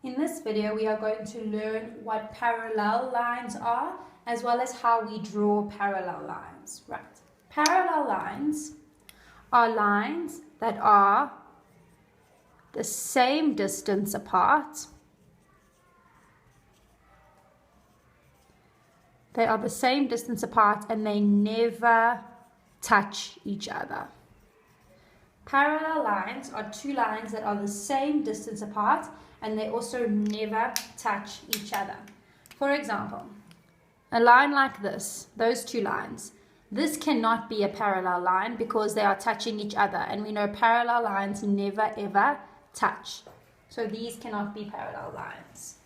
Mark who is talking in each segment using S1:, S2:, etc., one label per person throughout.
S1: In this video, we are going to learn what parallel lines are, as well as how we draw parallel lines. Right. Parallel lines are lines that are the same distance apart. They are the same distance apart and they never touch each other. Parallel lines are two lines that are the same distance apart and they also never touch each other. For example, a line like this, those two lines, this cannot be a parallel line because they are touching each other, and we know parallel lines never ever touch. So these cannot be parallel lines.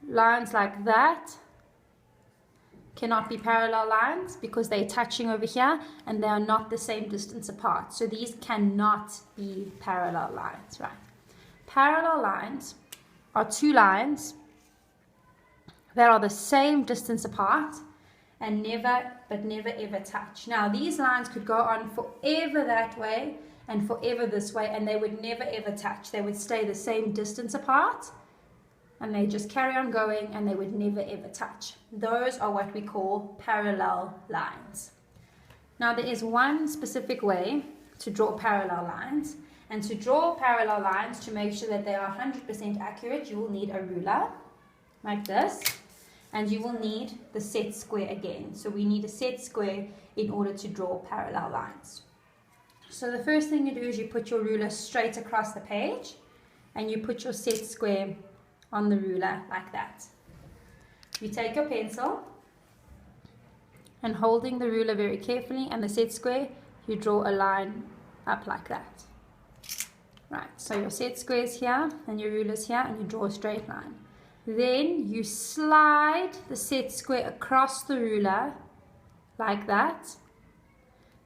S1: Lines like that cannot be parallel lines because they're touching over here and they are not the same distance apart. So these cannot be parallel lines, right? Parallel lines are two lines that are the same distance apart and never ever touch. Now these lines could go on forever that way and forever this way, and they would never ever touch. They would stay the same distance apart and they just carry on going and they would never ever touch. Those are what we call parallel lines. Now there is one specific way to draw parallel lines, and to draw parallel lines, to make sure that they are 100% accurate, you will need a ruler like this, and you will need the set square again. So we need a set square in order to draw parallel lines. So the first thing you do is you put your ruler straight across the page and you put your set square on the ruler like that. You take your pencil and, holding the ruler very carefully and the set square, you draw a line up like that. Right, so your set square is here and your ruler is here, and you draw a straight line. Then you slide the set square across the ruler like that,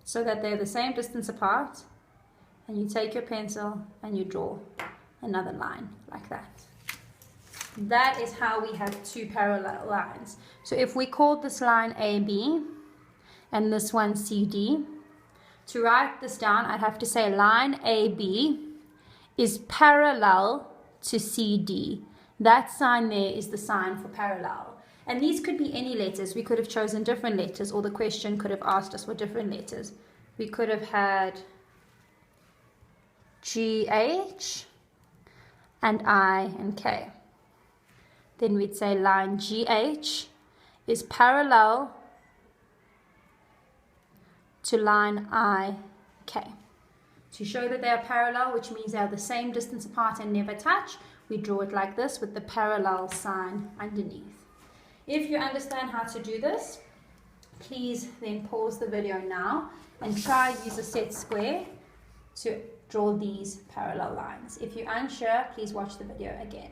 S1: so that they're the same distance apart, and you take your pencil and you draw another line like that. That is how we have two parallel lines. So if we called this line AB and this one CD, to write this down, I'd have to say line AB is parallel to CD. That sign there is the sign for parallel. And these could be any letters. We could have chosen different letters, or the question could have asked us for different letters. We could have had GH and I and K. Then we'd say line GH is parallel to line IK. To show that they are parallel, which means they are the same distance apart and never touch, we draw it like this with the parallel sign underneath. If you understand how to do this, please then pause the video now and try use a set square to draw these parallel lines. If you're unsure, please watch the video again.